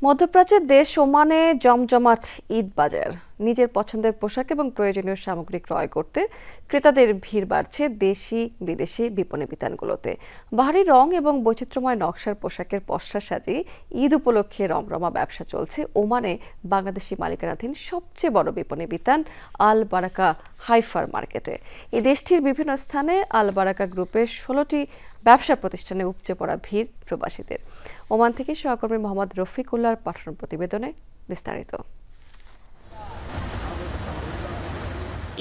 মধ্যপ্রাচ্যের দেশ ওমানে জমজমাট ঈদ বাজার। নিজের পছন্দের পোশাক এবং প্রয়োজনীয় সামগ্রী ক্রয় করতে ক্রেতাদের ভিড় বাড়ছে দেশি বিদেশি বিপণী বিতানগুলোতে। বাহারি রং এবং বৈচিত্র্যময় নকশার পোশাকের পসরা সাজিয়ে ঈদ উপলক্ষে রমরমা ব্যবসা চলছে ওমানে বাংলাদেশি মালিকানাধীন সবচেয়ে বড় বিপণী বিতান আল বারাকা হাইফার মার্কেটে। এই দেশটির বিভিন্ন স্থানে আল বারাকা গ্রুপের 16টি ব্যবসা প্রতিষ্ঠানে উপচে পড়া ভিড় প্রবাসীদের। ওমান থেকে সহকর্মী মোহাম্মদ রফিকুল্লাহর পাঠানো প্রতিবেদনে বিস্তারিত।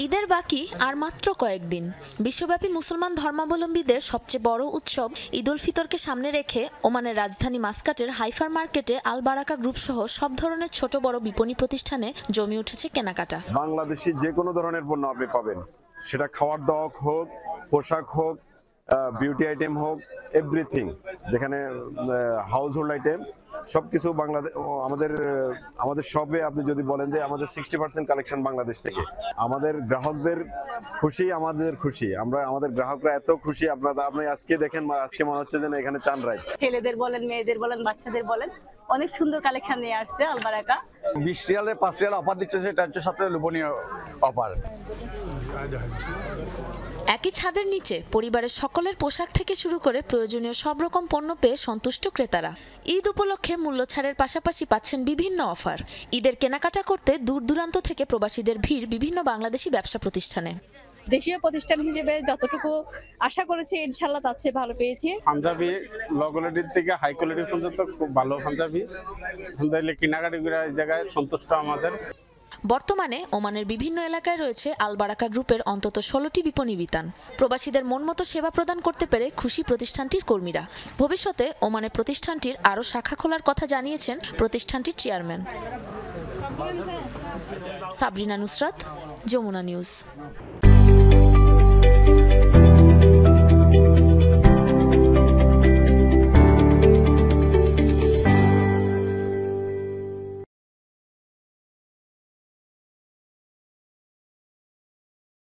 ঈদের বাকি আর মাত্র কয়েকদিন। বিশ্বব্যাপী মুসলমান ধর্মাবলম্বীদের সবচেয়ে বড় উৎসব ঈদ উল ফিতরকে সামনে রেখে ওমানের রাজধানী মাস্কাটের হাইফার মার্কেটে আল বারাকা গ্রুপ সহ সব ধরনের ছোট বড় বিপণী প্রতিষ্ঠানে জমে উঠেছে কেনাকাটা। বাংলাদেশি যে কোনো ধরনের পণ্য আপনি পাবেন, সেটা খাওয়ার দাওয়া হোক, পোশাক হোক, বিউটি আইটেম হোক, এভরিথিং, যেখানে হাউস হোল্ড আইটেম সবকিছু বাংলাদেশ। আমাদের সবে আপনি যদি বলেন যে আমাদের 60% কালেকশন বাংলাদেশ থেকে। আমাদের গ্রাহকদের খুশি, আমাদের খুশি, আমাদের গ্রাহকরা এত খুশি। আপনি আজকে দেখেন, আজকে মনে হচ্ছে যেন এখানে চান রাইড। ছেলেদের বলেন, মেয়েদের বলেন, বাচ্চাদের বলেন, অনেক সুন্দর কালেকশন নিয়ে আসছে আল বারাকা। 20 রিয়ালে 5 রিয়াল অফার দিচ্ছে, সেটা হচ্ছে সবচেয়ে লোভনীয় অফার। একই ছাদের নিচে পরিবারের সকলের পোশাক থেকে শুরু করে প্রয়োজনীয় সব রকম পণ্য পেয়ে সন্তুষ্ট ক্রেতারা। ঈদ উপলক্ষে মূল্য ছাড়ের পাশাপাশি পাচ্ছেন বিভিন্ন অফার। ঈদের কেনাকাটা করতে দূর দূরান্ত থেকে প্রবাসীদের ভিড় বিভিন্ন বাংলাদেশি ব্যবসা প্রতিষ্ঠানে। দেশীয় প্রতিষ্ঠান হিসেবে যতটুকু আশা করেছি ইনশাআল্লাহ তার চেয়ে ভালো পেয়েছি। পাঞ্জাবি লো কোয়ালিটির থেকে হাই কোয়ালিটি পর্যন্ত খুব ভালো পাঞ্জাবি কেনাকাটা করে এই জায়গায় সন্তুষ্ট আমাদের। বর্তমানে ওমানের বিভিন্ন এলাকায় রয়েছে আল বারাকা গ্রুপের অন্তত 16টি বিপণী বিতান। প্রবাসীদের মনমতো সেবা প্রদান করতে পেরে খুশি প্রতিষ্ঠানটির কর্মীরা। ভবিষ্যতে ওমানে প্রতিষ্ঠানটির আরও শাখা খোলার কথা জানিয়েছেন প্রতিষ্ঠানটির চেয়ারম্যান। সাবরিনা নুসরাত, যমুনা নিউজ।